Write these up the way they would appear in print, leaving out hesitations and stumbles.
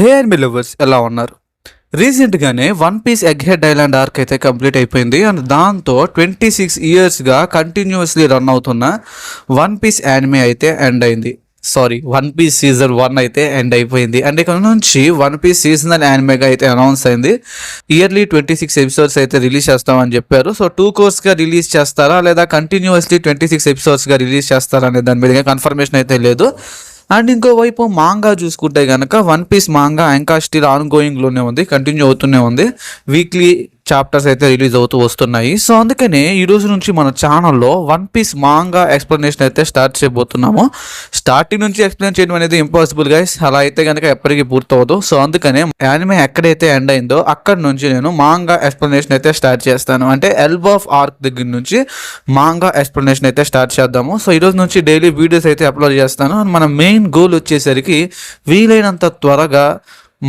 Hey and lovers ఎలా ఉన్నారు? రీసెంట్గానే One Piece Egghead island arc అయితే కంప్లీట్ అయిపోయింది. అండ్ దాంతో 26 ఇయర్స్గా కంటిన్యూస్లీ రన్ అవుతున్న వన్ పీస్ యానిమే అయితే ఎండ్ అయింది. వన్ పీస్ సీజన్ 1 అయితే ఎండ్ అయిపోయింది. అండ్ ఇక్కడ నుంచి వన్ పీస్ సీజనల్ యానిమేగా అయితే అనౌన్స్ అయింది. ఇయర్లీ 26 ఎపిసోడ్స్ అయితే రిలీజ్ చేస్తామని చెప్పారు. సో 2 కోర్స్గా రిలీజ్ చేస్తారా లేదా కంటిన్యూస్లీ 26 ఎపిసోడ్స్గా రిలీజ్ చేస్తారా అనే దాని మీద కన్ఫర్మేషన్ అయితే లేదు. అండ్ ఇంకోవైపు మాంగా చూసుకుంటే కనుక వన్ పీస్ మాంగా ఇంకా స్టిల్ ఆన్ గోయింగ్లోనే ఉంది, కంటిన్యూ అవుతూనే ఉంది. వీక్లీ చాప్టర్స్ అయితే రిలీజ్ అవుతూ వస్తున్నాయి. సో అందుకనే ఈ రోజు నుంచి మన ఛానల్లో వన్ పీస్ మాంగా ఎక్స్ప్లెనేషన్ అయితే స్టార్ట్ చేయబోతున్నాము. స్టార్టింగ్ నుంచి ఎక్స్ప్లెయిన్ చేయడం అనేది ఇంపాసిబుల్ గైస్, అలా అయితే కనుక ఎప్పటికీ పూర్తవదు. సో అందుకనే యానిమే ఎక్కడైతే ఎండ్ అయిందో అక్కడ నుంచి నేను మాంగా ఎక్స్ప్లెనేషన్ అయితే స్టార్ట్ చేస్తాను. అంటే ఎల్బో ఆఫ్ ఆర్క్ దగ్గర నుంచి మాంగా ఎక్స్ప్లెనేషన్ అయితే స్టార్ట్ చేద్దాము. సో ఈ రోజు నుంచి డైలీ వీడియోస్ అయితే అప్లోడ్ చేస్తాను. మన మెయిన్ గోల్ వచ్చేసరికి వీలైనంత త్వరగా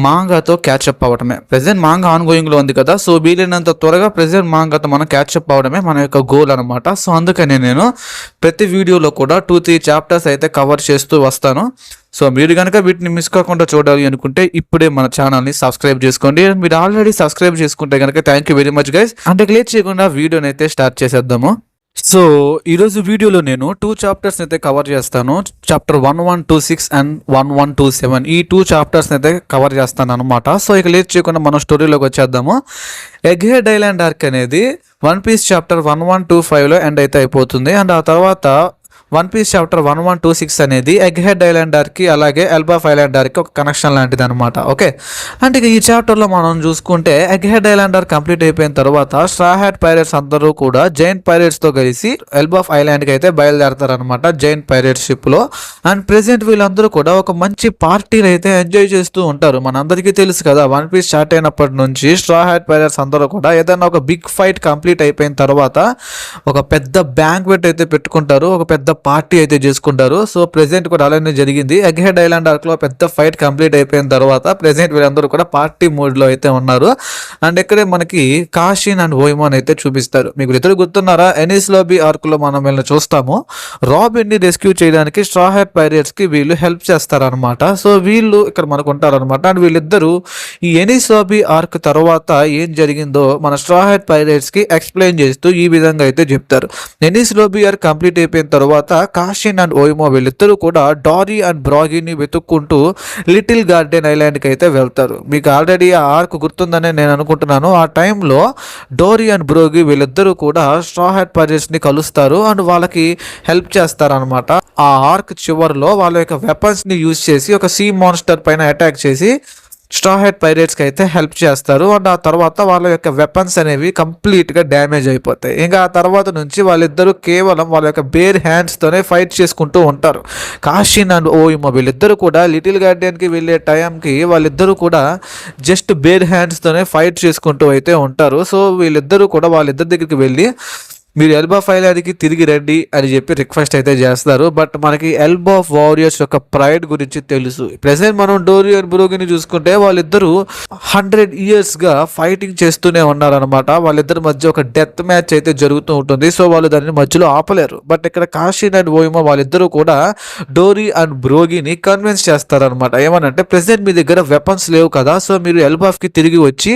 మాంగాతో క్యాచ్అప్ అవడమే. ప్రెజెంట్ మాంగా ఆన్ గోయింగ్లో ఉంది కదా, సో వీలైనంత త్వరగా ప్రెజెంట్ మాంగాతో మనం క్యాచ్అప్ అవడమే మన యొక్క గోల్ అనమాట. సో అందుకని నేను ప్రతి వీడియోలో కూడా 2-3 చాప్టర్స్ అయితే కవర్ చేస్తూ వస్తాను. సో మీరు కనుక వీటిని మిస్ కాకుండా చూడాలి అనుకుంటే ఇప్పుడే మన ఛానల్ని సబ్స్క్రైబ్ చేసుకోండి. మీరు ఆల్రెడీ సబ్స్క్రైబ్ చేసుకుంటే కనుక thank you very much guys. అంటే లేట్ చేయకుండా వీడియోని అయితే స్టార్ట్ చేసేద్దాము. సో ఈరోజు వీడియోలో నేను 2 చాప్టర్స్ అయితే కవర్ చేస్తాను. చాప్టర్ 1126 అండ్ 1127 ఈ 2 చాప్టర్స్ అయితే కవర్ చేస్తాను అనమాట. సో ఇక లేట్ చేయకుండా మనం స్టోరీలోకి వచ్చేద్దాము. ఎగ్ హెడ్ ఐలాండ్ ఆర్క్ అనేది వన్ పీస్ చాప్టర్ 1125లో ఎండ్ అయితే అయిపోతుంది. అండ్ ఆ తర్వాత వన్ పీస్ చాప్టర్ 1126 అనేది ఎగ్ హెడ్ ఐలాండ్ ఆర్క్కి అలాగే ఎల్బో ఆఫ్ ఐలాండ్ ఆర్క్కి ఒక కనెక్షన్ లాంటిది అనమాట. ఓకే, అంటే ఈ చాప్టర్లో మనం చూసుకుంటే egg head island arc complete అయిపోయిన తర్వాత స్ట్రా హ్యాట్ పైరేట్స్ అందరూ కూడా జైంట్ పైరేట్స్తో కలిసి ఎల్బో ఆఫ్ ఐలాండ్కి అయితే బయలుదేరతారు అనమాట, జైంట్ పైరేట్ షిప్లో. అండ్ ప్రెసెంట్ వీళ్ళందరూ కూడా ఒక మంచి పార్టీని అయితే ఎంజాయ్ చేస్తూ ఉంటారు. మనందరికీ తెలుసు కదా, వన్ పీస్ స్టార్ట్ అయినప్పటి నుంచి స్ట్రా హ్యాట్ పైరేట్స్ అందరూ కూడా ఏదైనా ఒక బిగ్ ఫైట్ కంప్లీట్ అయిపోయిన తర్వాత ఒక పెద్ద బ్యాంక్వెట్ అయితే పెట్టుకుంటారు, ఒక పెద్ద పార్టీ అయితే చేసుకుంటారు. సో ప్రెసెంట్ కూడా అలానే జరిగింది. ఎగ్ హెడ్ ఐలాండ్ ఆర్క్ లో పెద్ద ఫైట్ కంప్లీట్ అయిపోయిన తర్వాత ప్రెసెంట్ వీళ్ళందరూ కూడా పార్టీ మూడ్ లో అయితే ఉన్నారు. అండ్ ఇక్కడే మనకి కాషిన్ అండ్ ఓయిమోన్ అయితే చూపిస్తారు. మీకు ఇద్దరు గుర్తున్నారా? ఎనిస్ లాబీ ఆర్క్ లో మనం వీళ్ళని చూస్తాము. రాబిన్ ని రెస్క్యూ చేయడానికి స్ట్రా హ్యాట్ పైరేట్స్ కి వీళ్ళు హెల్ప్ చేస్తారనమాట. సో వీళ్ళు ఇక్కడ మనకు ఉంటారనమాట. అండ్ వీళ్ళిద్దరూ ఈ ఎనిస్ లాబీ ఆర్క్ తర్వాత ఏం జరిగిందో మన స్ట్రా హ్యాట్ పైరేట్స్ కి ఎక్స్ప్లెయిన్ చేస్తూ ఈ విధంగా అయితే చెప్తారు. ఎనిస్ లాబీ ఆర్క్ కంప్లీట్ అయిపోయిన తర్వాత కాషిన్ అండ్ ఓయిమో వీళ్ళిద్దరూ కూడా డారీ అండ్ బ్రాగీని వెతుక్కుంటూ లిటిల్ గార్డెన్ ఐలాండ్కి అయితే వెళ్తారు. మీకు ఆల్రెడీ ఆ ఆర్క్ గుర్తుందని నేను అనుకుంటున్నాను. ఆ టైంలో డోరీ అండ్ బ్రోగి వీళ్ళిద్దరూ కూడా స్ట్రా హ్యాట్ పైరేట్స్ని కలుస్తారు అండ్ వాళ్ళకి హెల్ప్ చేస్తారనమాట. ఆ ఆర్క్ చివరిలో వాళ్ళ యొక్క వెపన్స్ని యూజ్ చేసి ఒక సీ మాన్స్టర్ పైన అటాక్ చేసి స్ట్రా హ్యాట్ పైరేట్స్కి అయితే హెల్ప్ చేస్తారు. అండ్ ఆ తర్వాత వాళ్ళ యొక్క వెపన్స్ అనేవి కంప్లీట్గా డ్యామేజ్ అయిపోతాయి. ఇంకా ఆ తర్వాత నుంచి వాళ్ళిద్దరూ కేవలం వాళ్ళ యొక్క బేర్ హ్యాండ్స్తోనే ఫైట్ చేసుకుంటూ ఉంటారు. కాషిన్ అండ్ ఓయిమో వీళ్ళిద్దరూ కూడా లిటిల్ గార్డెన్కి వెళ్ళే టైంకి వాళ్ళిద్దరూ కూడా జస్ట్ బేర్ హ్యాండ్స్తోనే ఫైట్ చేసుకుంటూ అయితే ఉంటారు. సో వీళ్ళిద్దరూ కూడా వాళ్ళిద్దరి దగ్గరికి వెళ్ళి మీరు ఎల్బో ఆఫ్ ఐలాండ్కి తిరిగి రండి అని చెప్పి రిక్వెస్ట్ అయితే చేస్తారు. బట్ మనకి ఎల్బో ఆఫ్ వారియర్స్ యొక్క ప్రైడ్ గురించి తెలుసు. ప్రెసెంట్ మనం డోరీ అండ్ బ్రోగిని చూసుకుంటే వాళ్ళిద్దరూ 100 ఇయర్స్గా ఫైటింగ్ చేస్తూనే ఉన్నారనమాట. వాళ్ళిద్దరి మధ్య ఒక డెత్ మ్యాచ్ అయితే జరుగుతూ ఉంటుంది. సో వాళ్ళు దాన్ని మధ్యలో ఆపలేరు. బట్ ఇక్కడ కాషిన్ అండ్ ఓయిమో వాళ్ళిద్దరూ కూడా డోరీ అండ్ బ్రోగిని కన్విన్స్ చేస్తారనమాట. ఏమనంటే ప్రెసెంట్ మీ దగ్గర వెపన్స్ లేవు కదా, సో మీరు ఎల్బో ఆఫ్కి తిరిగి వచ్చి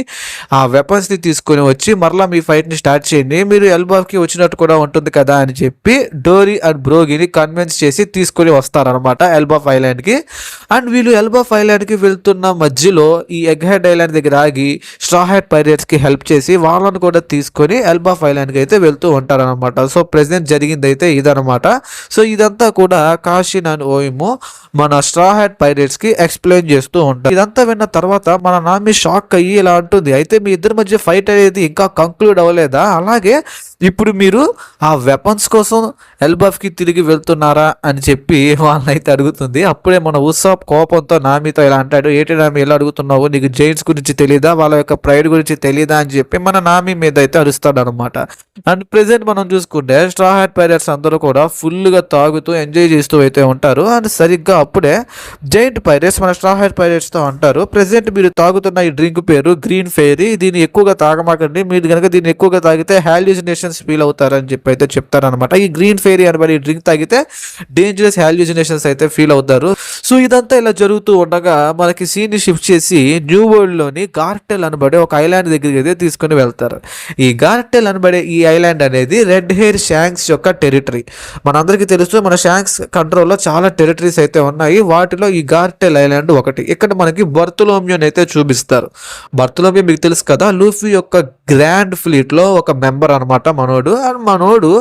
ఆ వెపన్స్ని తీసుకొని వచ్చి మరలా మీ ఫైట్ని స్టార్ట్ చేయండి, మీరు ఎల్బో ఆఫ్కి వచ్చినట్టు కూడా ఉంటుంది కదా అని చెప్పి డోరీ అండ్ బ్రోగిని కన్విన్స్ చేసి తీసుకొని వస్తారనమాట ఎల్బో ఆఫ్ ఐలాండ్కి. అండ్ వీళ్ళు ఎల్బో ఆఫ్ ఐలాండ్కి వెళ్తున్న మధ్యలో ఈ ఎగ్ హెడ్ ఐలాండ్ దగ్గర ఆగి స్ట్రా హ్యాట్ పైరేట్స్కి హెల్ప్ చేసి వాళ్ళను కూడా తీసుకొని ఎల్బో ఆఫ్ ఐలాండ్కి అయితే వెళ్తూ ఉంటారనమాట. సో ప్రెసెంట్ జరిగింది అయితే ఇదనమాట. సో ఇదంతా కూడా కాషిన్ అండ్ ఓయిమో మన స్ట్రా హ్యాట్ పైరేట్స్కి ఎక్స్ప్లెయిన్ చేస్తూ ఉంటారు. ఇదంతా విన్న తర్వాత మన నామి షాక్ అయ్యి ఇలా ఉంటుంది, అయితే మీ ఇద్దరి మధ్య ఫైట్ అనేది ఇంకా కంక్లూడ్ అవ్వలేదా? అలాగే ఇప్పుడు మీరు ఆ వెపన్స్ కోసం ఎల్బో ఆఫ్కి తిరిగి వెళ్తున్నారా అని చెప్పి వాళ్ళని అయితే అడుగుతుంది. అప్పుడే మన ఉసాప్ కోపంతో నామితో ఇలా అంటాడు, ఏంటి నామి ఎలా అడుగుతున్నావు, నీకు జైంట్స్ గురించి తెలీదా, వాళ్ళ యొక్క ప్రైడ్ గురించి తెలీదా అని చెప్పి మన నామి మీద అయితే అరుస్తాడు అనమాట. అండ్ ప్రెసెంట్ మనం చూసుకుంటే స్ట్రా హ్యాట్ పైరేట్స్ అందరూ కూడా ఫుల్గా తాగుతూ ఎంజాయ్ చేస్తూ అయితే ఉంటారు. అండ్ సరిగ్గా అప్పుడే జైంట్ పైరేట్స్ మన స్ట్రా హ్యాట్ పైరేట్స్తో అంటారు, ప్రెసెంట్ మీరు తాగుతున్న ఈ డ్రింక్ పేరు గ్రీన్ ఫెయిరీ, దీన్ని ఎక్కువగా తాగమాకండి, మీరు కనుక దీన్ని ఎక్కువగా తాగితే హాల్యూసినేషన్స్ ఫీల్ అవుతారని చెప్పి అయితే చెప్తారనమాట. ఈ గ్రీన్ ఫెయిరీ అనబడి డ్రింక్ తాగితే డేంజరస్ హాల్యూజినేషన్స్ అయితే ఫీల్ అవుతారు. సో ఇదంతా ఇలా జరుగుతూ ఉండగా మనకి సీన్ ని షిఫ్ట్ చేసి న్యూ వరల్డ్ లోని గార్టెల్ అనబడే ఒక ఐలాండ్ దగ్గరికి అయితే తీసుకుని వెళ్తారు. ఈ గార్టెల్ అనబడే ఈ ఐలాండ్ అనేది రెడ్ హెయిర్ షాంక్స్ యొక్క టెరిటరీ. మనందరికీ తెలుసు మన షాంక్స్ కంట్రోల్లో చాలా టెరిటరీస్ అయితే ఉన్నాయి. వాటిలో ఈ గార్టెల్ ఐలాండ్ ఒకటి. ఇక్కడ మనకి బర్తులోమియోని అయితే చూపిస్తారు. బర్తులోమియో మీకు తెలుసు కదా, లూఫీ యొక్క గ్రాండ్ ఫ్లీట్ లో ఒక మెంబర్ అనమాట మనోడు. అండ్ మనోడు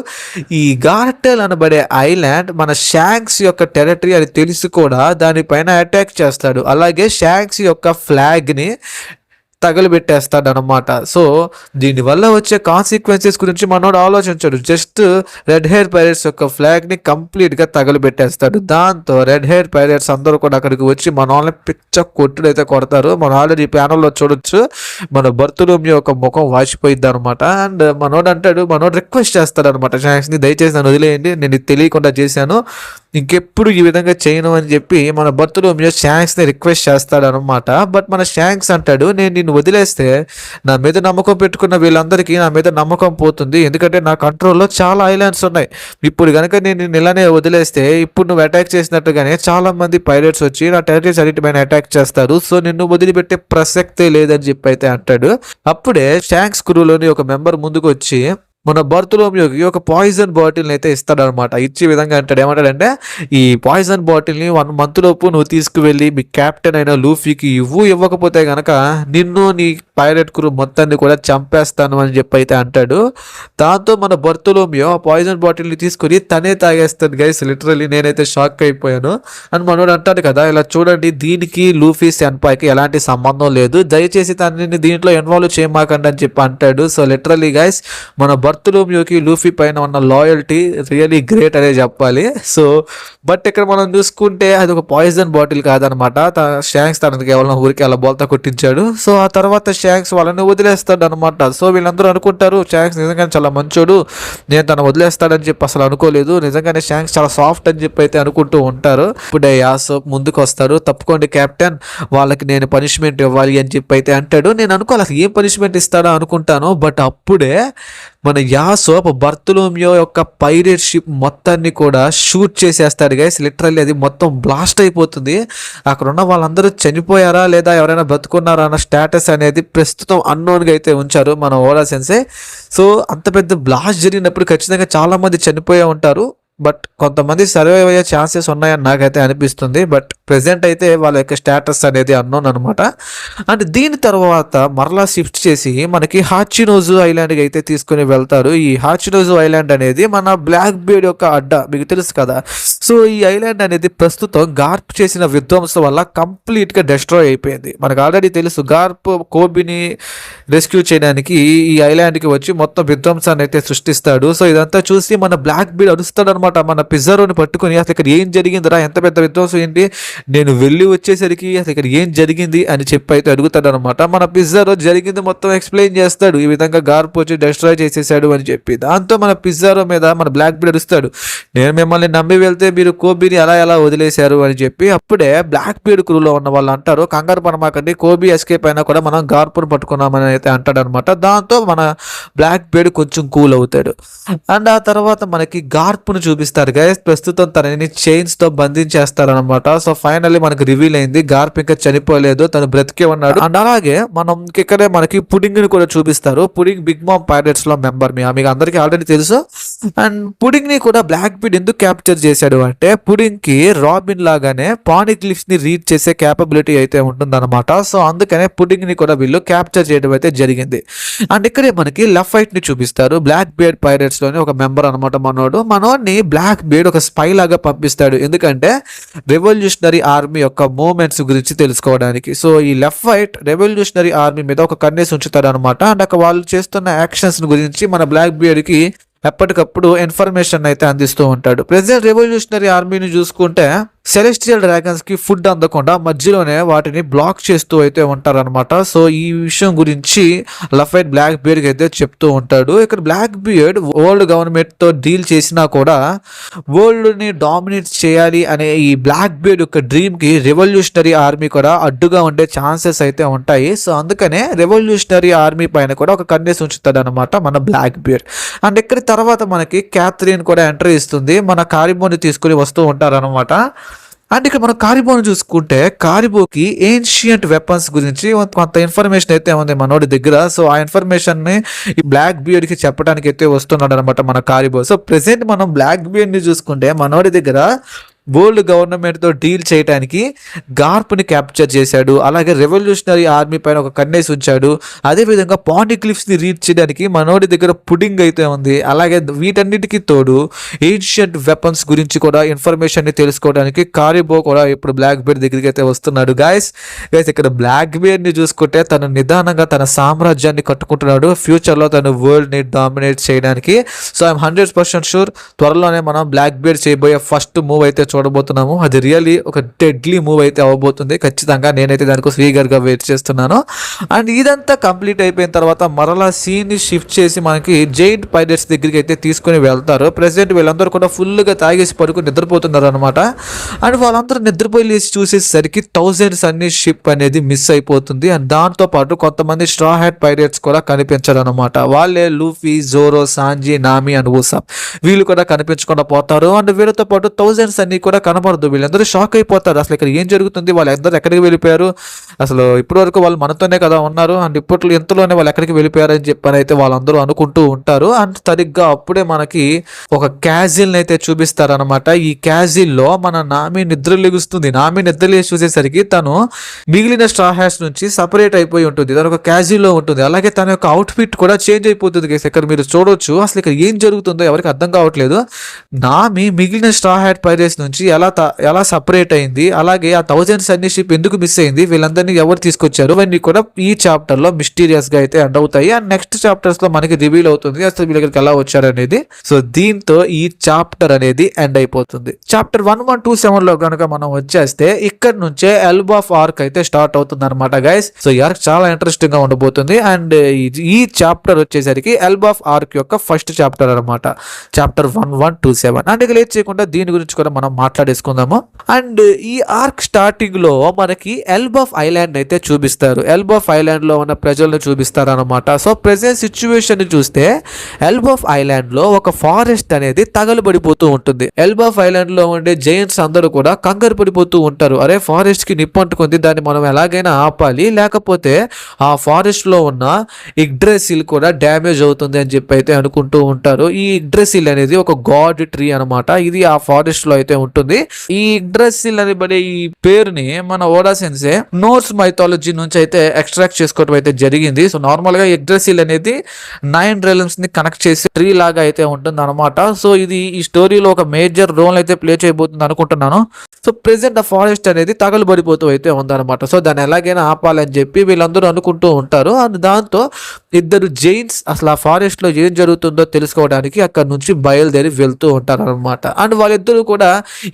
ఈ గార్టెల్ అనబడే ఐలాండ్ మన షాంక్స్ యొక్క టెరిటరీ అని తెలిసి కూడా దానిపైన అటాక్ చేస్తాడు. అలాగే షాంక్స్ యొక్క ఫ్లాగ్ ని తగలబెట్టేస్తాడు అనమాట. సో దీనివల్ల వచ్చే కాన్సిక్వెన్సెస్ గురించి మనోడు ఆలోచించాడు. జస్ట్ రెడ్ హెయిర్ పైరేట్స్ యొక్క ఫ్లాగ్ ని కంప్లీట్ గా తగలబెట్టేస్తాడు. దాంతో రెడ్ హెయిర్ పైరేట్స్ అందరూ కూడా అక్కడికి వచ్చి మన వాళ్ళని పిచ్చ కొట్టుడు అయితే కొడతారు. మనం ఆల్రెడీ ప్యానల్లో చూడొచ్చు మన బర్తులోమియో యొక్క ముఖం వాచిపోయిద్ది అనమాట. అండ్ మనోడు రిక్వెస్ట్ చేస్తాడు అనమాట షాంక్స్ ని, దయచేసి నన్ను వదిలేయండి, నేను ఇది తెలియకుండా చేశాను, ఇంకెప్పుడు ఈ విధంగా చేయను అని చెప్పి మన బర్తులోమియో షాంక్స్ ని రిక్వెస్ట్ చేస్తాడు అనమాట. బట్ మన షాంక్స్ అంటాడు, నేను నిన్ను వదిలేస్తే నా మీద నమ్మకం పెట్టుకున్న వీళ్ళందరికీ నా మీద నమ్మకం పోతుంది. ఎందుకంటే నా కంట్రోల్లో చాలా ఐలాండ్స్ ఉన్నాయి. ఇప్పుడు కనుక నేను ఇలానే వదిలేస్తే ఇప్పుడు నువ్వు అటాక్ చేసినట్టుగానే చాలా మంది పైలట్స్ వచ్చి నా టెరిటరీస్ అన్నిటిపైన అటాక్ చేస్తారు. సో నిన్ను వదిలిపెట్టే ప్రసక్తే లేదని చెప్పి అయితే అంటాడు. అప్పుడే షాంక్స్ క్రూలోని ఒక మెంబర్ ముందుకు వచ్చి మన బర్తులోమియోకి ఒక పాయిజన్ బాటిల్ని అయితే ఇస్తాడనమాట. ఇచ్చే విధంగా అంటాడు, ఏమంటాడంటే ఈ పాయిజన్ బాటిల్ని 1 month లోపు నువ్వు తీసుకువెళ్ళి మీ క్యాప్టెన్ అయిన లూఫీకి ఇవ్వకపోతే గనక నిన్ను నీ పైరేట్ క్రూ మొత్తాన్ని కూడా చంపేస్తాను అని చెప్పి అయితే అంటాడు. దాంతో మన బర్తులోమియో ఆ పాయిజన్ బాటిల్ని తీసుకుని తనే తాగేస్తాడు. గైస్ లిటరల్లీ నేనైతే షాక్ అయిపోయాను. అని మనోడు అంటాడు కదా, ఇలా చూడండి దీనికి లూఫీ సెన్పాయ్కి ఎలాంటి సంబంధం లేదు, దయచేసి తనని దీంట్లో ఇన్వాల్వ్ చేయమాకండి అని చెప్పి అంటాడు. సో లిటరల్లీ గైస్ మన బర్తులోమియోకి లూఫీ పైన ఉన్న లాయల్టీ రియలీ గ్రేట్ అనే చెప్పాలి. సో బట్ ఇక్కడ మనం చూసుకుంటే అది ఒక పాయిజన్ బాటిల్ కాదనమాట. షాంక్స్ తనకి కేవలం ఊరికి అలా బోల్తా కొట్టించాడు. సో ఆ తర్వాత షాంక్స్ వాళ్ళని వదిలేస్తాడు అనమాట. సో వీళ్ళందరూ అనుకుంటారు షాంక్స్ నిజంగానే చాలా మంచోడు, నేను తను వదిలేస్తాడని చెప్పి అసలు అనుకోలేదు, నిజంగానే షాంక్స్ చాలా సాఫ్ట్ అని చెప్పి అయితే అనుకుంటూ ఉంటారు. ఇప్పుడే యాసోప్ ముందుకు వస్తారు, తప్పుకోండి కెప్టెన్, వాళ్ళకి నేను పనిష్మెంట్ ఇవ్వాలి అని చెప్పి అయితే అంటాడు. నేను అనుకోవాలి అసలు ఏం పనిష్మెంట్ ఇస్తాడో అనుకుంటాను. బట్ అప్పుడే మన యాసోప్ బర్తులోమియో యొక్క పైరేట్ షిప్ మొత్తాన్ని కూడా షూట్ చేసేస్తాడు గైస్. లిటరల్లీ అది మొత్తం బ్లాస్ట్ అయిపోతుంది. అక్కడ ఉన్న వాళ్ళందరూ చనిపోయారా లేదా ఎవరైనా బ్రతుకున్నారా అన్న స్టేటస్ అనేది ప్రస్తుతం అన్నోన్గా అయితే ఉంచారు మన ఓడా సెన్సే. సో అంత పెద్ద బ్లాస్ట్ జరిగినప్పుడు ఖచ్చితంగా చాలా మంది చనిపోయే ఉంటారు. బట్ కొంతమంది సర్వైవ్ అయ్యే ఛాన్సెస్ ఉన్నాయని నాకైతే అనిపిస్తుంది. బట్ ప్రెసెంట్ అయితే వాళ్ళ యొక్క స్టేటస్ అనేది అన్నోన్ అనమాట. అండ్ దీని తర్వాత మరలా షిఫ్ట్ చేసి మనకి హాచినోజు ఐలాండ్కి అయితే తీసుకుని వెళ్తారు. ఈ హాచినోజు ఐలాండ్ అనేది మన బ్లాక్ బీడ్ యొక్క అడ్డ, మీకు తెలుసు కదా. సో ఈ ఐలాండ్ అనేది ప్రస్తుతం గార్ప్ చేసిన విధ్వంసం వల్ల కంప్లీట్గా డిస్ట్రాయ్ అయిపోయింది. మనకు ఆల్రెడీ తెలుసు గార్ప్ కోబీని రెస్క్యూ చేయడానికి ఈ ఐలాండ్కి వచ్చి మొత్తం విధ్వంసాన్ని అయితే సృష్టిస్తాడు. సో ఇదంతా చూసి మన బ్లాక్ బీడ్ అరుస్తాడు అనమాట. మన పిజ్జారోని పట్టుకుని అసలు ఇక్కడ ఏం జరిగిందిరా, ఎంత పెద్ద విధ్వంసం ఏంటి, నేను వెళ్ళి వచ్చేసరికి అసలు ఇక్కడ ఏం జరిగింది అని చెప్పి అయితే అడుగుతాడు అనమాట. మన పిజ్జారో జరిగింది మొత్తం ఎక్స్ప్లెయిన్ చేస్తాడు, ఈ విధంగా గార్ప్ వచ్చి డిస్ట్రాయ్ చేసేసాడు అని చెప్పి. దాంతో మన పిజ్జారో మీద మన బ్లాక్ బీడ్ అరుస్తాడు, నేను మిమ్మల్ని నమ్మి వెళ్తే మీరు కోబీని ఎలా వదిలేశారు అని చెప్పి. అప్పుడే బ్లాక్ బీడ్ క్రూలో ఉన్న వాళ్ళు అంటారు, కంగారు పడమాకండి, కోబీ ఎస్కేప్ అయినా కూడా మనం గార్పును పట్టుకున్నామని అయితే అంటాడు అనమాట. దాంతో మన బ్లాక్ బీడ్ కొంచెం కూల్ అవుతాడు. అండ్ ఆ తర్వాత మనకి గార్పును చూపిస్తారు గైస్. ప్రస్తుతం తనని చైన్స్ తో బంధించేస్తారనమాట. సో ఫైనల్లీ మనకు రివీల్ అయింది గార్ప్ ఇంకా చనిపోలేదు, తను బ్రతికే ఉన్నాడు. అండ్ అలాగే మనం ఇక్కడే మనకి పుడింగ్ ని కూడా చూపిస్తారు. పుడింగ్ బిగ్ మామ్ పైరేట్స్ లో మెంబర్, మీకు అందరికీ ఆల్రెడీ తెలుసు. అండ్ పుడింగ్ ని కూడా బ్లాక్ బీడ్ ఎందుకు క్యాప్చర్ చేశాడు అంటే పుడింగ్ కి రాబిన్ లాగానే పానిక్లిఫ్స్ ని రీడ్ చేసే క్యాపబిలిటీ అయితే ఉంటుందన్నమాట. సో అందుకనే పుడింగ్ ని కూడా వీళ్ళు క్యాప్చర్ చేయడం అయితే జరిగింది. అండ్ ఇక్కడే మనకి లెఫ్ట్ ని చూపిస్తారు. బ్లాక్ బీడ్ పైరేట్స్ లోని ఒక మెంబర్ అనమాట మనోడిని బ్లాక్ బీడ్ ఒక స్పై లాగా పంపిస్తాడు, ఎందుకంటే రెవల్యూషనరీ ఆర్మీ యొక్క మూవ్మెంట్స్ గురించి తెలుసుకోవడానికి. సో ఈ లెఫ్ట్ రెవల్యూషనరీ ఆర్మీ మీద ఒక కన్నేసి ఉంచుతాడు అనమాట. అండ్ అక్కడ వాళ్ళు చేస్తున్న యాక్షన్స్ గురించి మన బ్లాక్ బీడ్ కి ఎప్పటికప్పుడు ఇన్ఫర్మేషన్ అయితే అందిస్తూ ఉంటాడు. ప్రెసిడెంట్ రెవల్యూషనరీ ఆర్మీని చూసుకుంటే సెలెస్టియల్ డ్రాగన్స్ కి ఫుడ్ అందకుండా మధ్యలోనే వాటిని బ్లాక్ చేస్తూ అయితే ఉంటారనమాట. సో ఈ విషయం గురించి లఫైట్ బ్లాక్ బియర్డ్ కి అయితే చెప్తూ ఉంటాడు. ఇక్కడ బ్లాక్ బియర్డ్ వరల్డ్ గవర్నమెంట్ తో డీల్ చేసినా కూడా వరల్డ్ ని డామినేట్ చేయాలి అనే ఈ బ్లాక్ బియర్డ్ యొక్క డ్రీమ్ కి రెవల్యూషనరీ ఆర్మీ కూడా అడ్డుగా ఉండే ఛాన్సెస్ అయితే ఉంటాయి. సో అందుకనే రెవల్యూషనరీ ఆర్మీ పైన కూడా ఒక కన్నేసి ఉంచుతాడు అనమాట మన బ్లాక్ బియర్డ్. అండ్ ఇక్కడ తర్వాత మనకి క్యాథరిన్ కూడా ఎంట్రీ ఇస్తుంది. మన కారిబోని తీసుకుని వస్తూ ఉంటారు అనమాట. అండ్ ఇక్కడ మనం కారిబోని చూసుకుంటే కారిబోకి ఏన్షియంట్ వెపన్స్ గురించి కొంత ఇన్ఫర్మేషన్ అయితే ఉంది మనోడి దగ్గర. సో ఆ ఇన్ఫర్మేషన్ ని ఈ బ్లాక్ బియర్డ్ కి చెప్పడానికి అయితే వస్తున్నాడు అనమాట మన కారిబో. సో ప్రెసెంట్ మనం బ్లాక్ బియర్డ్ ని చూసుకుంటే మనోడి దగ్గర వరల్డ్ గవర్నమెంట్ తో డీల్ చేయడానికి గార్ప్ని క్యాప్చర్ చేశాడు. అలాగే రెవల్యూషనరీ ఆర్మీ పైన ఒక కన్నేసి ఉంచాడు. అదేవిధంగా పాండిక్లిఫ్స్ ని రీచ్ చేయడానికి మనోడి దగ్గర పుడింగ్ అయితే ఉంది. అలాగే వీటన్నిటికీ తోడు ఏన్షియంట్ వెపన్స్ గురించి కూడా ఇన్ఫర్మేషన్ ని తెలుసుకోవడానికి కారిబో కూడా ఇప్పుడు బ్లాక్ బియర్డ్ దగ్గరికి అయితే వస్తున్నాడు. గైస్ ఇక్కడ బ్లాక్ బియర్డ్ ని చూసుకుంటే తను నిదానంగా తన సామ్రాజ్యాన్ని కట్టుకుంటున్నాడు. ఫ్యూచర్ లో తను వరల్డ్ ని డామినేట్ చేయడానికి. సో ఐఎమ్ 100% షూర్ త్వరలోనే మనం బ్లాక్ బియర్డ్ చేయబోయే ఫస్ట్ మూవ్ అయితే చూడబోతున్నాము. అది రియల్లీ ఒక డెడ్లీ మూవ్ అయితే అవ్వబోతుంది. ఖచ్చితంగా నేనైతే దానికోసం ఈగర్గా వెయిట్ చేస్తున్నాను. అండ్ ఇదంతా కంప్లీట్ అయిపోయిన తర్వాత మరలా సీన్ ని షిఫ్ట్ చేసి మనకి జైంట్ పైరేట్స్ దగ్గరికి అయితే తీసుకుని వెళ్తారు. ప్రెసెంట్ వీళ్ళందరూ కూడా ఫుల్గా తాగేసి పడుకుని నిద్రపోతున్నారు అనమాట. అండ్ వాళ్ళందరూ నిద్రపోయి లేచి చూసేసరికి థౌజండ్స్ అన్ని షిప్ అనేది మిస్ అయిపోతుంది. అండ్ దాంతో పాటు కొంతమంది స్ట్రా హ్యాట్ పైరేట్స్ కూడా కనిపించారు అనమాట. వాళ్ళే లూఫీ, జోరో, సాంజీ, నామి అండ్ ఊసాప్ వీళ్ళు కూడా కనిపించకుండా పోతారు. అండ్ వీళ్ళతో పాటు థౌజండ్స్ అన్ని కూడా కనపడదు. వీళ్ళందరూ షాక్ అయిపోతారు. అసలు ఇక్కడ ఏం జరుగుతుంది, వాళ్ళందరూ ఎక్కడికి వెళ్ళిపోయారు, అసలు ఇప్పటి వరకు వాళ్ళు మనతోనే కదా ఉన్నారు, అండ్ ఇప్పట్లో ఎంతలోనే వాళ్ళు ఎక్కడికి వెళ్ళిపోయారు అని చెప్పని అయితే వాళ్ళందరూ అనుకుంటూ ఉంటారు. అండ్ సరిగ్గా అప్పుడే మనకి ఒక క్యాజిల్ అయితే చూపిస్తారనమాట. ఈ క్యాజిల్ లో మన నామి నిద్ర లెగుస్తుంది. నామి నిద్ర లేచి చూసేసరికి తను మిగిలిన స్ట్రా హ్యాట్స్ నుంచి సపరేట్ అయిపోయి ఉంటుంది. తను ఒక క్యాజిల్ లో ఉంటుంది. అలాగే తన యొక్క అవుట్ఫిట్ కూడా చేంజ్ అయిపోతుంది. ఇక్కడ మీరు చూడొచ్చు. అసలు ఇక్కడ ఏం జరుగుతుందో ఎవరికి అర్థం కావట్లేదు. నామి మిగిలిన స్ట్రా హ్యాట్ పైరేట్స్ నుంచి ఎలా సపరేట్ అయింది, అలాగే ఆ థౌజండ్స్ అన్ని షిప్ ఎందుకు మిస్ అయింది, వీళ్ళందరినీ ఎవరు తీసుకొచ్చారు, ఇవన్నీ కూడా ఈ చాప్టర్ లో మిస్టీరియస్ గా అయితే ఎండ్ అవుతాయి. అండ్ నెక్స్ట్ చాప్టర్స్ లో మనకి రివీల్ అవుతుంది అసలు వీళ్ళకి ఎలా వచ్చారు అనేది. సో దీంతో ఈ చాప్టర్ అనేది ఎండ్ అయిపోతుంది. చాప్టర్ 1127 లో కనుక మనం వచ్చేస్తే ఇక్కడ నుంచే ఎల్బ్ ఆఫ్ ఆర్క్ అయితే స్టార్ట్ అవుతుంది అనమాట గైస్. సో ఈ ఆర్క్ చాలా ఇంట్రెస్టింగ్ గా ఉండబోతుంది. అండ్ ఈ చాప్టర్ వచ్చేసరికి ఎల్బ్ ఆఫ్ ఆర్క్ యొక్క ఫస్ట్ చాప్టర్ అనమాట, చాప్టర్ 1127. అండ్ ఇక లేట్ చేయకుండా దీని గురించి కూడా మనం మాట్లాడేసుకుందాము. అండ్ ఈ ఆర్క్ స్టార్టింగ్ లో మనకి ఎల్బ్ ఆఫ్ ఐలాండ్ అయితే చూపిస్తారు. ఎల్బ్ ఆఫ్ ఐలాండ్ లో ఉన్న ప్రజలను చూపిస్తారు అనమాట. సో ప్రెసెంట్ సిచ్యువేషన్ ని చూస్తే ఎల్బ్ ఆఫ్ ఐలాండ్ లో ఒక ఫారెస్ట్ అనేది తగలబడిపోతూ ఉంటుంది. ఎల్బ్ ఆఫ్ ఐలాండ్ లో ఉండే జైంట్స్ అందరూ కూడా కంగారు పడిపోతూ ఉంటారు. అరే ఫారెస్ట్ కి నిప్పు అంటుకుంది, దాన్ని మనం ఎలాగైనా ఆపాలి, లేకపోతే ఆ ఫారెస్ట్ లో ఉన్న ఇగ్డ్రెసిల్ కూడా డ్యామేజ్ అవుతుంది అని చెప్పి అయితే అనుకుంటూ ఉంటారు. ఈ ఇగ్డ్రెసిల్ అనేది ఒక గాడ్ ట్రీ అనమాట. ఇది ఆ ఫారెస్ట్ లో అయితే ఉంటుంది. ఈ ఇగ్డ్రెసిల్ అనబడే ఈ పేరుని మన ఓడా సెన్సే నోర్స్ మైథాలజీ నుంచి అయితే ఎక్స్ట్రాక్ట్ చేసుకోవడం అయితే జరిగింది. సో నార్మల్ గా ఇగ్డ్రెసిల్ అనేది 9 realms ని కనెక్ట్ చేసి ట్రీ లాగా అయితే ఉంటుంది అనమాట. సో ఇది ఈ స్టోరీలో ఒక మేజర్ రోల్ అయితే ప్లే చేయబోతుంది అనుకుంటున్నాను. సో ప్రెసెంట్ ఆ ఫారెస్ట్ అనేది తగలబడిపోతూ అయితే ఉందన్నమాట. సో దాన్ని ఎలాగైనా ఆపాలని చెప్పి వీళ్ళందరూ అనుకుంటూ ఉంటారు. అండ్ దాంతో ఇద్దరు జైన్స్ అసలు ఆ ఫారెస్ట్ లో ఏం జరుగుతుందో తెలుసుకోవడానికి అక్కడ నుంచి బయలుదేరి వెళ్తూ ఉంటారు అనమాట. అండ్ వాళ్ళిద్దరూ కూడా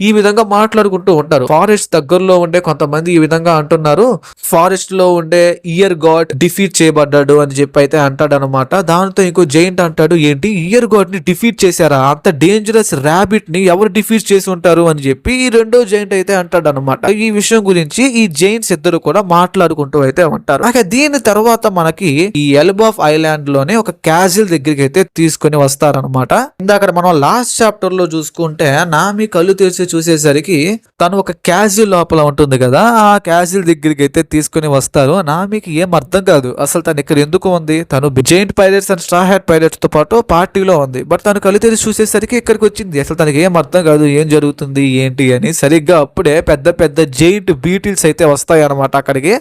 ఈ విధంగా మాట్లాడుకుంటూ ఉంటారు. ఫారెస్ట్ దగ్గరలో ఉండే కొంతమంది ఈ విధంగా అంటున్నారు, ఫారెస్ట్ లో ఉండే ఇయర్ గాడ్ డిఫీట్ చేయబడ్డాడు అని చెప్పి అయితే అంటాడు అనమాట. దాంతో ఇంకో జైంట్ అంటాడు, ఏంటి ఇయర్ గాడ్ ని డిఫీట్ చేశారా, అంత డేంజరస్ ర్యాబిట్ ని ఎవరు డిఫీట్ చేసి ఉంటారు అని చెప్పి ఈ రెండో జైంట్ అయితే అంటాడు అనమాట. ఈ విషయం గురించి ఈ జైంట్స్ ఇద్దరు కూడా మాట్లాడుకుంటూ అయితే ఉంటారు. అలాగే దీని తర్వాత మనకి ఈ ఎల్బ్ ఆఫ్ ఐలాండ్ లోనే ఒక క్యాజిల్ దగ్గరికి అయితే తీసుకుని వస్తారనమాట. ఇందాక మనం లాస్ట్ చాప్టర్ లో చూసుకుంటే నామి కళ్ళు తెరిచి చూసేసరికి తను ఒక క్యాజిల్ లోపల ఉంటుంది కదా, ఆ క్యాజిల్ దగ్గరికి అయితే తీసుకుని వస్తారు. నామికి ఏం అర్థం కాదు అసలు తను ఇక్కడ ఎందుకు ఉంది. తను giant pirates and straw hat pirates తో పాటు పార్టీలో ఉంది. బట్ తను కళ్ళు తెరిచి చూసేసరికి ఇక్కడికి వచ్చింది. అసలు తనకి ఏం అర్థం కాదు, ఏం జరుగుతుంది ఏంటి అని. సరిగ్గా అప్పుడే పెద్ద పెద్ద జైంట్ బీటిల్స్ అయితే వస్తాయి అనమాట అక్కడికి.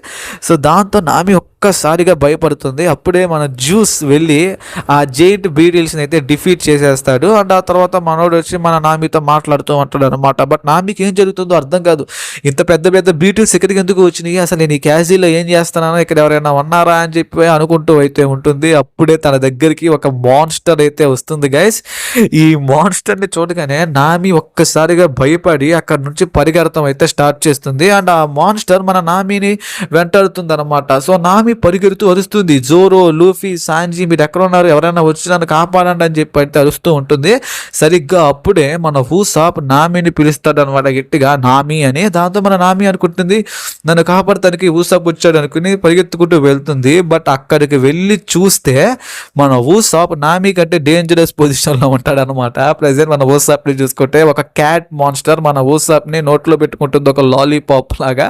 సో దాంతో నామి ఒక్కసారిగా భయపడుతుంది. అప్పుడే మన జ్యూస్ వెళ్ళి ఆ జైంట్ బీటిల్స్ అయితే డిఫీట్ చేసేస్తాడు. అండ్ ఆ తర్వాత మనోడు వచ్చి మన నామితో మాట్లాడుతూ ఉంటాడు అనమాట. అనమాట. బట్ నామికి ఏం జరుగుతుందో అర్థం కాదు. ఇంత పెద్ద పెద్ద బీటిల్స్ ఇక్కడికి ఎందుకు వచ్చినాయి, అసలు నేను ఈ క్యాజీలో ఏం చేస్తున్నానో, ఇక్కడ ఎవరైనా ఉన్నారా అని చెప్పి అనుకుంటూ అయితే ఉంటుంది. అప్పుడే తన దగ్గరికి ఒక మాన్స్టర్ అయితే వస్తుంది గైస్. ఈ మాన్స్టర్ని చూడగానే నామి ఒక్కసారిగా భయపడి అక్కడ నుంచి పరిగెడతాం అయితే స్టార్ట్ చేస్తుంది. అండ్ ఆ మాన్స్టర్ మన నామిని వెంటాడుతుంది అనమాట. సో నామి పరిగెడుతూ అరుస్తుంది, జోరో, లూఫీ, సాంజీ మీరు ఎక్కడ ఉన్నారు, ఎవరైనా వచ్చి నన్ను కాపాడండి అని చెప్పి అయితే అరుస్తూ ఉంటుంది. సరిగ్గా అప్పుడే మన హూసాప్ నామిని పిలుస్తాడు అనమాట గట్టిగా, నామి అని. దాంతో మన నామి అనుకుంటుంది నన్ను కాపాడటానికి హూసాప్ వచ్చాడు అనుకుని పరిగెత్తుకుంటూ వెళ్తుంది. బట్ అక్కడికి వెళ్ళి చూస్తే మన హూసాప్ నామి కంటే డేంజరస్ పొజిషన్లో ఉంటాడు అనమాట. ప్రెసెంట్ మన హూసాప్ని చూసుకుంటే ఒక క్యాట్ మాన్స్టర్ మన హూసాప్ని నోట్లో పెట్టుకుంటుంది ఒక లాలీపాప్ లాగా.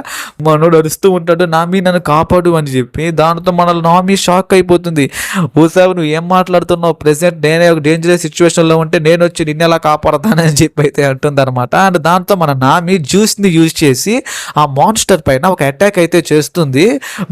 మనోడు అరుస్తూ ఉంటాడు నామి నన్ను కాపాడు అని చెప్పి. దాంతో మన నామి షాక్ అయిపోతుంది. హూసాప్ నువ్వు ఏం మాట్లాడుతున్నావు, ప్రెసెంట్ నేనే ఒక డేంజరస్ సిచ్యువేషన్లో ఉంటే నేను వచ్చి నిన్ను ఎలా కాపాడతానని చెప్పి అయితే అంటుంది అనమాట. అండ్ దాంతో మన నామి జ్యూస్ని యూజ్ చేసి ఆ మాన్స్టర్ పైన ఒక అటాక్ అయితే చేస్తుంది.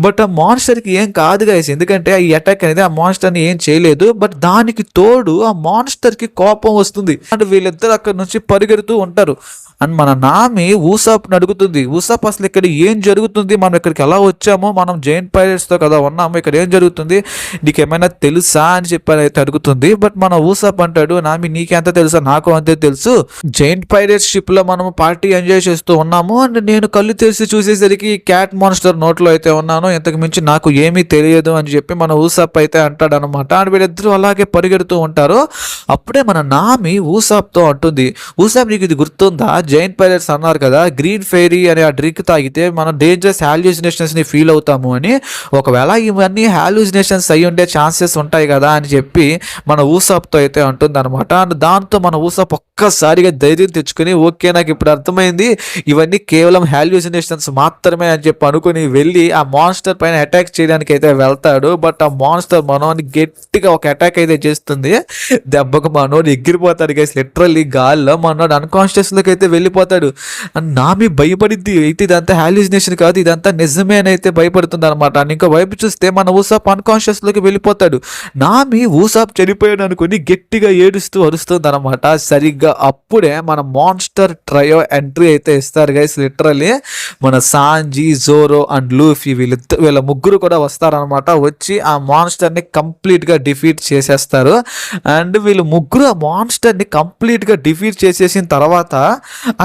బట్ ఆ మాన్స్టర్కి ఏం కాదు గైస్, ఎందుకంటే ఈ అటాక్ అనేది ఆ మాన్స్టర్ని ఏం చేయలేదు. బట్ దానికి తోడు ఆ మాన్స్టర్కి కోపం వస్తుంది. అండ్ వీళ్ళిద్దరు అక్కడ నుంచి పరిగెడుతూ ఉంటారు. అండ్ మన నామి ఊసాప్ని అడుగుతుంది, ఊసాప్ అసలు ఇక్కడ ఏం జరుగుతుంది, మనం ఇక్కడికి ఎలా వచ్చామో, మనం జైంట్ పైరట్స్తో కదా ఉన్నాము, ఇక్కడ ఏం జరుగుతుంది నీకు ఏమైనా తెలుసా అని చెప్పి అయితే అడుగుతుంది. బట్ మన ఊసాప్ అంటాడు నామి నీకెంత తెలుసా, నాకు అంతే తెలుసు, జైంట్ పైరట్స్ షిప్లో మనం పార్టీ ఎంజాయ్ చేస్తూ ఉన్నాము. అండ్ నేను కళ్ళు తెరిచి చూసేసరికి క్యాట్ మాన్స్టర్ నోట్లో అయితే ఉన్నాను, ఇంతకు మించి నాకు ఏమీ తెలియదు అని చెప్పి మన ఊసాప్ అయితే అంటాడు అనమాట. అండ్ వీళ్ళిద్దరూ అలాగే పరిగెడుతూ ఉంటారు. అప్పుడే మన నామి ఊసాప్తో అంటుంది, ఊసాప్ నీకు ఇది గుర్తుందా, జైంట్ పైరట్స్ అన్నారు కదా గ్రీన్ ఫెయిరీ అనే ఆ డ్రింక్ తాగితే మనం డేంజరస్ హాల్యూసినేషన్స్ని ఫీల్ అవుతాము అని, ఒకవేళ ఇవన్నీ హాల్యూసినేషన్స్ అయ్యి ఉండే ఛాన్సెస్ ఉంటాయి కదా అని చెప్పి మన ఊసాప్తో అయితే అంటుంది అనమాట. అండ్ దాంతో మన ఊసాప్ ఒక్కసారిగా ధైర్యం తెచ్చుకుని ఓకే నాకు ఇప్పుడు అర్థమైంది ఇవన్నీ కేవలం హాల్యూసినేషన్స్ మాత్రమే అని చెప్పి అనుకుని వెళ్ళి ఆ మాన్స్టర్ పైన అటాక్ చేయడానికి అయితే వెళ్తాడు. బట్ ఆ మాన్స్టర్ మనోని గట్టిగా ఒక అటాక్ అయితే చేస్తుంది. దెబ్బకు మనోడు ఎగిరిపోతాడు గైస్, లిటరల్లీ గాల్లో మనోడు అన్కాన్షియస్లోకి అయితే వెళ్ళిపోతాడు. అండ్ నామి భయపడిద్ది, అయితే ఇదంతా హాల్యూసినేషన్ కాదు ఇదంతా నిజమే అని అయితే భయపడుతుంది అనమాట. అండ్ ఇంకో వైపు చూస్తే మన ఊసాప్ అన్కాన్షియస్లోకి వెళ్ళిపోతాడు. నామి ఊసాప్ చనిపోయాడు అనుకుని గట్టిగా ఏడుస్తూ అరుస్తుంది అనమాట. సరిగ్గా అప్పుడే మన మాన్స్టర్ ట్రయో ఎంట్రీ అయితే ఇస్తారు గైస్. లిటరల్లీ మన సాంజీ, జోరో అండ్ లూఫీ వీళ్ళ ముగ్గురు కూడా వస్తారనమాట. వచ్చి ఆ మాన్స్టర్ని కంప్లీట్గా డిఫీట్ చేసేస్తారు. అండ్ వీళ్ళు ముగ్గురు ఆ మాన్స్టర్ని కంప్లీట్గా డిఫీట్ చేసేసిన తర్వాత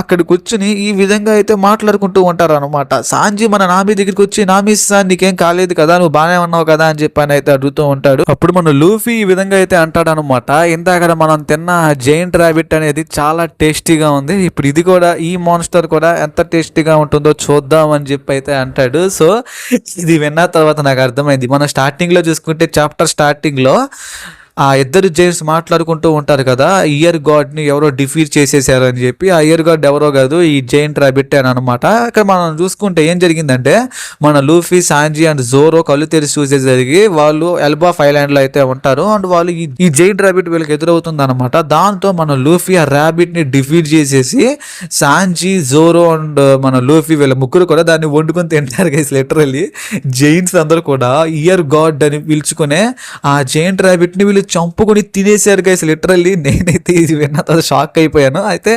అక్కడ కూర్చుని ఈ విధంగా అయితే మాట్లాడుకుంటూ ఉంటారు అనమాట. సాంజీ మన నామి దగ్గరికి వచ్చి నామి సార్ నీకేం కాలేదు కదా, నువ్వు బాగానే ఉన్నావు కదా అని చెప్పి అయితే అడుగుతూ ఉంటాడు. అప్పుడు మన లూఫీ ఈ విధంగా అయితే అంటాడు అనమాట, ఇందాక మనం తిన్న జైంట్ ర్యాబిట్ అనేది చాలా టేస్టీగా ఉంది, ఇప్పుడు ఇది కూడా ఈ మాన్స్టర్ కూడా ఎంత టేస్టీగా ఉంటుందో చూద్దాం అని చెప్పి అయితే అంటాడు. సో ఇది విన్న తర్వాత నాకు అర్థమైంది, మనం స్టార్టింగ్లో చూసుకుంటే చాప్టర్ స్టార్టింగ్లో ఆ ఇద్దరు జైంట్స్ మాట్లాడుకుంటూ ఉంటారు కదా, ఇయర్ గాడ్ని ఎవరో డిఫీట్ చేసేసారు అని చెప్పి. ఆ ఇయర్ గాడ్ ఎవరో కాదు ఈ జైంట్ ర్యాబిట్ అని అనమాట. ఇక్కడ మనం చూసుకుంటే ఏం జరిగిందంటే మన లూఫీ, సాంజీ అండ్ జోరో కళ్ళు తెరిచి చూసేసరికి వాళ్ళు ఎల్బాఫ్ ఐలాండ్లో అయితే ఉంటారు. అండ్ వాళ్ళు ఈ జైంట్ ర్యాబిట్ వీళ్ళకి ఎదురవుతుంది అనమాట. దాంతో మన లూఫీ ఆ ర్యాబిట్ని డిఫీట్ చేసేసి సాంజీ, జోరో అండ్ మన లూఫీ వీళ్ళ ముగ్గురు కూడా దాన్ని వండుకొని తింటారు గైస్. లిటరల్లీ జైంట్స్ అందరూ కూడా ఇయర్ గాడ్ అని పిలుచుకునే ఆ జైంట్ ర్యాబిట్ని వీళ్ళు చంపుకొని తినేశారు గైస్. లిటరల్లీ నేనైతే ఇది విన్న తర్వాత షాక్ అయిపోయాను. అయితే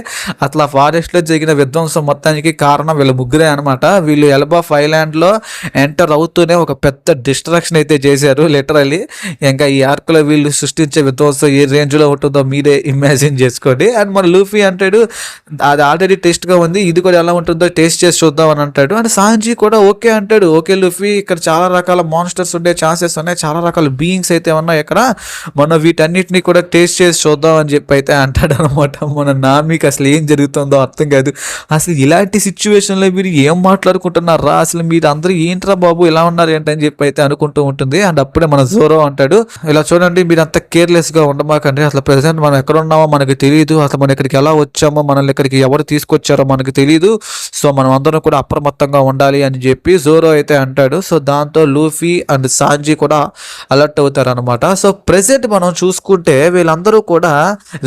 అట్లా ఫారెస్ట్లో జరిగిన విధ్వంసం మొత్తానికి కారణం వీళ్ళ ముగ్గురే అనమాట. వీళ్ళు ఎల్బాఫ్ ఐలాండ్లో ఎంటర్ అవుతూనే ఒక పెద్ద డిస్ట్రాక్షన్ అయితే చేశారు లిటరల్లీ. ఇంకా ఈ ఆర్క్లో వీళ్ళు సృష్టించే విధ్వంసం ఏ రేంజ్లో ఉంటుందో మీరే ఇమాజిన్ చేసుకోండి. అండ్ మన లూఫీ అంటాడు అది ఆల్రెడీ టేస్ట్గా ఉంది, ఇది కూడా ఎలా ఉంటుందో టేస్ట్ చేసి చూద్దాం అని అంటాడు. అండ్ సాంజీ కూడా ఓకే అంటాడు, ఓకే లూఫీ ఇక్కడ చాలా రకాల మాన్స్టర్స్ ఉండే ఛాన్సెస్ ఉన్నాయి, చాలా రకాల బీయింగ్స్ అయితే ఉన్నాయి ఇక్కడ, మనం వీటన్నిటిని కూడా టేస్ట్ చేసి చూద్దాం అని చెప్పి అయితే అంటాడు అనమాట. మన నామికి అసలు ఏం జరుగుతుందో అర్థం కాదు, అసలు ఇలాంటి సిచ్యువేషన్లో మీరు ఏం మాట్లాడుకుంటున్నారా, అసలు మీరు అందరూ ఏంట్రా బాబు ఇలా ఉన్నారు ఏంటని చెప్పి అయితే అనుకుంటూ ఉంటుంది. అండ్ అప్పుడే మన జోరో అంటాడు ఇలా చూడండి మీరు అంత కేర్లెస్గా ఉండమాకండి, అసలు ప్రెసెంట్ మనం ఎక్కడ ఉన్నామో మనకు తెలియదు, అసలు మనం ఇక్కడికి ఎలా వచ్చామో మనల్ని ఇక్కడికి ఎవరు తీసుకొచ్చారో మనకు తెలియదు, సో మనం అందరం కూడా అప్రమత్తంగా ఉండాలి అని చెప్పి జోరో అయితే అంటాడు. సో దాంతో లూఫీ అండ్ సాంజీ కూడా అలర్ట్ అవుతారు అనమాట. సో ప్రెసెంట్ మనం చూసుకుంటే వీళ్ళందరూ కూడా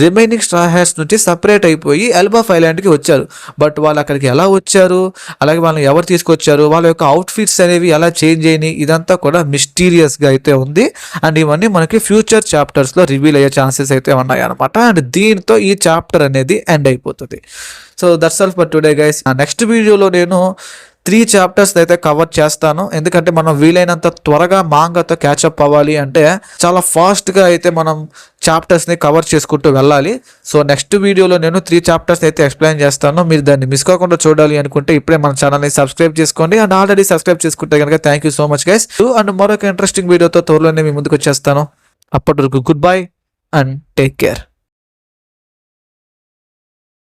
రిమైనింగ్ స్ట్రా హ్యాట్స్ నుంచి సపరేట్ అయిపోయి ఎల్బాఫ్ ఐలాండ్కి వచ్చారు. బట్ వాళ్ళు అక్కడికి ఎలా వచ్చారు, అలాగే వాళ్ళని ఎవరు తీసుకొచ్చారు, వాళ్ళ యొక్క అవుట్ఫిట్స్ అనేవి ఎలా చేంజ్ అయినాయి, ఇదంతా కూడా మిస్టీరియస్గా అయితే ఉంది. అండ్ ఇవన్నీ మనకి ఫ్యూచర్ చాప్టర్స్లో రివీల్ అయ్యే ఛాన్సెస్ అయితే ఉన్నాయి అనమాట. అండ్ దీంతో ఈ చాప్టర్ అనేది ఎండ్ అయిపోతుంది. So that's all for today guys. Next వీడియోలో నేను 3 చాప్టర్స్ అయితే కవర్ చేస్తాను. ఎందుకంటే మనం వీలైనంత త్వరగా మాంగాతో క్యాచప్ అవ్వాలి అంటే చాలా ఫాస్ట్గా అయితే మనం చాప్టర్స్ని కవర్ చేసుకుంటూ వెళ్ళాలి. సో నెక్స్ట్ వీడియోలో నేను 3 చాప్టర్స్ అయితే ఎక్స్ప్లెయిన్ చేస్తాను. మీరు దాన్ని మిస్ కాకుండా చూడాలి అనుకుంటే ఇప్పుడే మన ఛానల్ని సబ్స్క్రైబ్ చేసుకోండి. అండ్ ఆల్రెడీ సబ్స్క్రైబ్ చేసుకుంటే కనుక thank you so much guys. And మరొక ఇంట్రెస్టింగ్ వీడియోతో త్వరలోనే మీ ముందుకు వచ్చేస్తాను. అప్పటి వరకు good bye and take care.